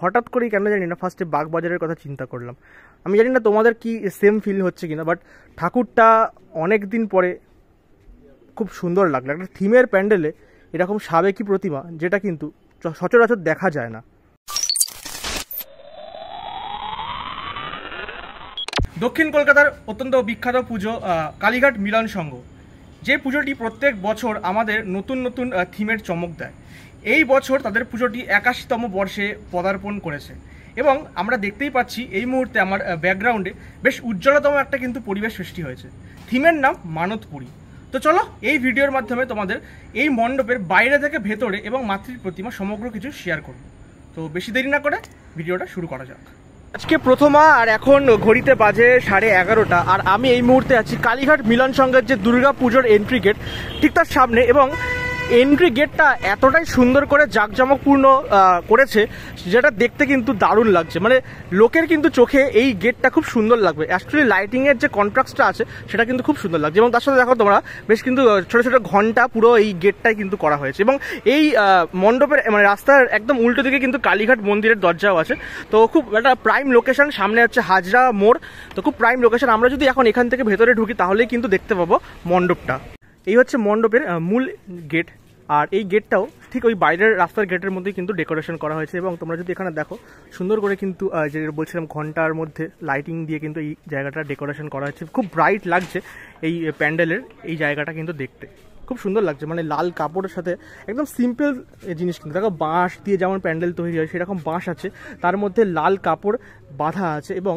হঠাৎ করেই কেন জানি না ফার্স্টে বাগবাজারের কথা চিন্তা করলাম। আমি জানি না তোমাদের কি সেম ফিল হচ্ছে কিনা, বাট ঠাকুরটা অনেক দিন পরে খুব সুন্দর লাগলো। একটা থিমের প্যান্ডেলে এরকম সাবেকি প্রতিমা, যেটা কিন্তু সচরাচর দেখা যায় না। দক্ষিণ কলকাতার অত্যন্ত বিখ্যাত পুজো কালীঘাট মিলন সংঘ, যে পুজোটি প্রত্যেক বছর আমাদের নতুন নতুন থিমের চমক দেয়। এই বছর তাদের পুজোটি 81তম বর্ষে পদার্পণ করেছে এবং আমরা দেখতেই পাচ্ছি এই মুহূর্তে আমার ব্যাকগ্রাউন্ডে বেশ উজ্জ্বলতম একটা কিন্তু পরিবেশ সৃষ্টি হয়েছে। থিমের নাম মানতপুরী। তো চলো এই ভিডিওর মাধ্যমে তোমাদের এই মণ্ডপের বাইরে থেকে ভেতরে এবং মাতৃ প্রতিমা সমগ্র কিছু শেয়ার করব। তো বেশি দেরি না করে ভিডিওটা শুরু করা যাক। আজকে প্রথমা আর এখন ঘড়িতে বাজে 11:30, আর আমি এই মুহূর্তে আছি কালীঘাট মিলন সংঘের যে দুর্গা পুজোর এন্ট্রি গেট ঠিক তার সামনে। এবং এন্ট্রি গেটটা এতটাই সুন্দর করে জাঁকজমকপূর্ণ করেছে, যেটা দেখতে কিন্তু দারুণ লাগছে। মানে লোকের কিন্তু চোখে এই গেটটা খুব সুন্দর লাগবে। অ্যাকচুয়ালি লাইটিংয়ের যে কন্ট্রাস্টটা আছে সেটা কিন্তু খুব সুন্দর লাগছে। এবং তার সাথে দেখো তোমরা বেশ কিন্তু ছোটো ছোটো ঘন্টা পুরো এই গেটটাই কিন্তু করা হয়েছে। এবং এই মণ্ডপের মানে রাস্তার একদম উল্টো দিকে কিন্তু কালীঘাট মন্দিরের দরজাও আছে। তো খুব একটা প্রাইম লোকেশন, সামনে হচ্ছে হাজরা মোড়, তো খুব প্রাইম লোকেশন। আমরা যদি এখন এখান থেকে ভেতরে ঢুকি তাহলেই কিন্তু দেখতে পাবো মণ্ডপটা। এই হচ্ছে মণ্ডপের মূল গেট, আর এই গেটটাও ঠিক ওই বাইরের রাস্তার গেটের মধ্যেই কিন্তু ডেকোরেশন করা হয়েছে। এবং তোমরা যদি এখানে দেখো সুন্দর করে কিন্তু যে বলছিলাম ঘন্টার মধ্যে লাইটিং দিয়ে কিন্তু এই জায়গাটা ডেকোরেশন করা হয়েছে। খুব ব্রাইট লাগছে এই প্যান্ডেলের এই জায়গাটা কিন্তু দেখতে খুব সুন্দর লাগছে। মানে লাল কাপড়ের সাথে একদম সিম্পল জিনিস, কিন্তু দেখো বাঁশ দিয়ে যেমন প্যান্ডেল তৈরি হয় সেরকম বাঁশ আছে, তার মধ্যে লাল কাপড় বাঁধা আছে। এবং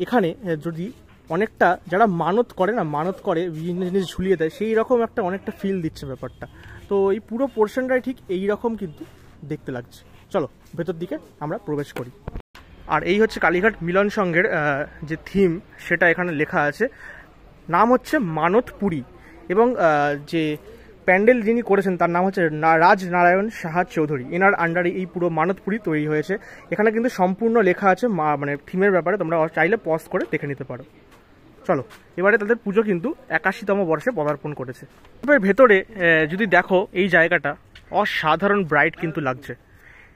এখানে যদি অনেকটা যারা মানত করে না, মানত করে বিভিন্ন জিনিস ঝুলিয়ে দেয়, সেই রকম একটা অনেকটা ফিল দিচ্ছে ব্যাপারটা। তো এই পুরো পোর্শনটাই ঠিক এই রকম কিন্তু দেখতে লাগছে। চলো ভেতর দিকে আমরা প্রবেশ করি। আর এই হচ্ছে কালীঘাট মিলন সংঘের যে থিম সেটা এখানে লেখা আছে, নাম হচ্ছে মানতপুরী। এবং যে প্যান্ডেল যিনি করেছেন তার নাম হচ্ছে রাজনারায়ণ সাহা চৌধুরী। এনার আন্ডারে এই পুরো মানতপুরী তৈরি হয়েছে। এখানে কিন্তু সম্পূর্ণ লেখা আছে মানে থিমের ব্যাপারে, তোমরা চাইলে পজ করে দেখে নিতে পারো। চলো এবারে তাদের পুজো কিন্তু 81তম বর্ষে পদার্পণ করেছে। ভেতরে যদি দেখো এই জায়গাটা অসাধারণ ব্রাইট কিন্তু লাগছে।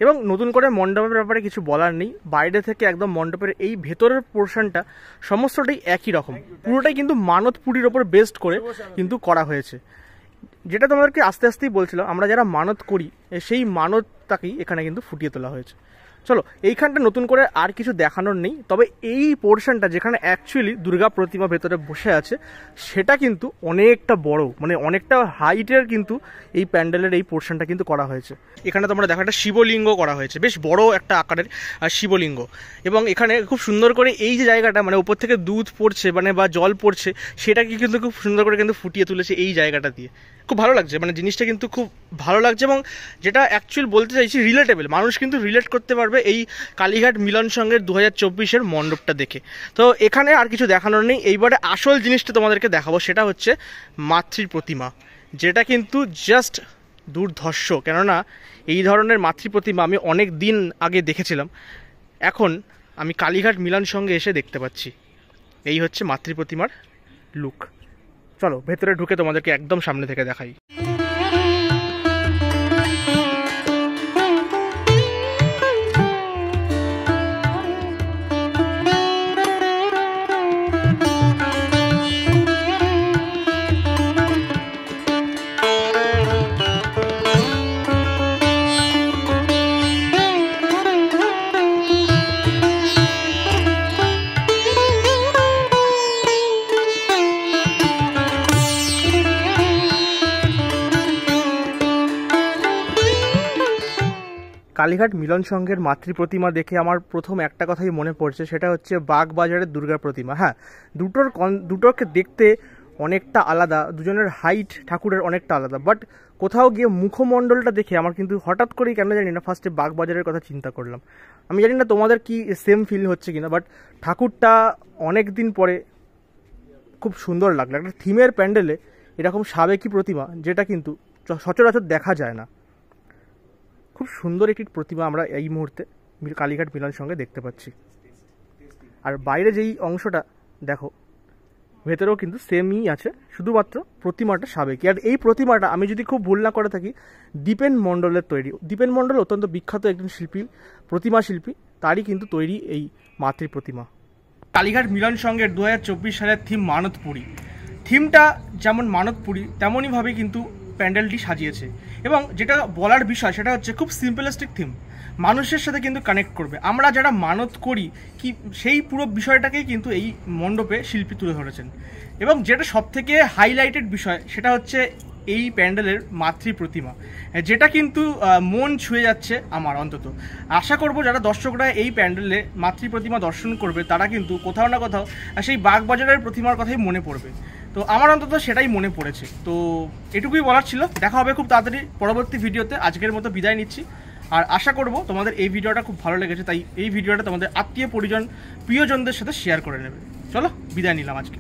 এবং নতুন করে মণ্ডপের ব্যাপারে কিছু বলার নেই, বাইরে থেকে একদম মণ্ডপের এই ভেতরের পোর্শনটা সমস্তটাই একই রকম, পুরোটাই কিন্তু মানতপুরীর ওপর বেসড করে কিন্তু করা হয়েছে। যেটা তোমাদেরকে আস্তে আস্তেই বলছিলাম, আমরা যারা মানত করি সেই মানতটাকেই এখানে কিন্তু ফুটিয়ে তোলা হয়েছে। চলো এইখানটা নতুন করে আর কিছু দেখানোর নেই, তবে এই পোর্শনটা যেখানে অ্যাকচুয়ালি দুর্গা প্রতিমা ভেতরে বসে আছে সেটা কিন্তু অনেকটা বড়, মানে অনেকটা হাইটের কিন্তু এই প্যান্ডেলের এই পোর্শনটা কিন্তু করা হয়েছে। এখানে তোমরা দেখো একটা শিবলিঙ্গ করা হয়েছে, বেশ বড় একটা আকারের শিবলিঙ্গ। এবং এখানে খুব সুন্দর করে এই যে জায়গাটা মানে উপর থেকে দুধ পড়ছে মানে বা জল পড়ছে, সেটাকে কিন্তু খুব সুন্দর করে কিন্তু ফুটিয়ে তুলেছে এই জায়গাটা দিয়ে। খুব ভালো লাগছে, মানে জিনিসটা কিন্তু খুব ভালো লাগছে। এবং যেটা অ্যাকচুয়াল বলতে চাইছি, রিলেটেবল, মানুষ কিন্তু রিলেট করতে পারবে এই কালীঘাট মিলন সংঘের 2024-এর মণ্ডপটা দেখে। তো এখানে আর কিছু দেখানোর নেই, এইবারে আসল জিনিসটা তোমাদেরকে দেখাবো, সেটা হচ্ছে মাতৃ প্রতিমা, যেটা কিন্তু জাস্ট দুর্ধর্ষ। কেননা এই ধরনের মাতৃ প্রতিমা আমি অনেক দিন আগে দেখেছিলাম, এখন আমি কালীঘাট মিলন সংঘে এসে দেখতে পাচ্ছি। এই হচ্ছে মাতৃ প্রতিমার লুক। চলো ভেতরে ঢুকে তোমাদেরকে একদম সামনে থেকে দেখাই। কালীঘাট মিলন সংঘের মাতৃ প্রতিমা দেখে আমার প্রথম একটা কথাই মনে পড়ছে, সেটা হচ্ছে বাগবাজারের দুর্গা প্রতিমা। হ্যাঁ, দুটোকে দেখতে অনেকটা আলাদা, দুজনের হাইট ঠাকুরের অনেকটা আলাদা, বাট কোথাও গিয়ে মুখমণ্ডলটা দেখে আমার কিন্তু হঠাৎ করেই কেন জানি না ফার্স্টে বাগবাজারের কথা চিন্তা করলাম। আমি জানি না তোমাদের কি সেম ফিল হচ্ছে কিনা, বাট ঠাকুরটা অনেক দিন পরে খুব সুন্দর লাগলো। একটা থিমের প্যান্ডেলে এরকম সাবেকি প্রতিমা, যেটা কিন্তু সচরাচর দেখা যায় না। খুব সুন্দর একটি প্রতিমা আমরা এই মুহূর্তে কালীঘাট মিলন সংঘে দেখতে পাচ্ছি। আর বাইরে যেই অংশটা দেখো, ভেতরেও কিন্তু সেমই আছে, শুধুমাত্র প্রতিমাটা সাবেকি। আর এই প্রতিমাটা আমি যদি খুব ভুল না করে থাকি দীপেন মণ্ডলের তৈরি। দীপেন মণ্ডল অত্যন্ত বিখ্যাত একজন শিল্পী, প্রতিমা শিল্পী, তারই কিন্তু তৈরি এই মাতৃ প্রতিমা। কালীঘাট মিলন সংঘের 2024 সালের থিম মানতপুরী। থিমটা যেমন মানতপুরী তেমনইভাবে কিন্তু প্যান্ডেলটি সাজিয়েছে, এবং যেটা বলার বিষয় সেটা হচ্ছে খুব সিম্পলিস্টিক থিম, মানুষের সাথে কিন্তু কানেক্ট করবে। আমরা যারা মানত করি কি সেই পুরো বিষয়টাকেই কিন্তু এই মণ্ডপে শিল্পী তুলে ধরেছেন। এবং যেটা সবথেকে হাইলাইটেড বিষয় সেটা হচ্ছে এই প্যান্ডেলের মাতৃ প্রতিমা, যেটা কিন্তু মন ছুঁয়ে যাচ্ছে আমার। অন্তত আশা করব যারা দর্শকরা এই প্যান্ডেলে মাতৃ প্রতিমা দর্শন করবে তারা কিন্তু কোথাও না কোথাও সেই বাগবাজারের প্রতিমার কথাই মনে পড়বে। তো আমার অন্তত সেটাই মনে পড়েছে। তো এটুকুই বলার ছিল, দেখা হবে খুব তাড়াতাড়ি পরবর্তী ভিডিওতে। আজকের মতো বিদায় নিচ্ছি, আর আশা করব তোমাদের এই ভিডিওটা খুব ভালো লেগেছে, তাই এই ভিডিওটা তোমাদের আত্মীয় পরিজন প্রিয়জনদের সাথে শেয়ার করে নেবে। চলো বিদায় নিলাম আজকে।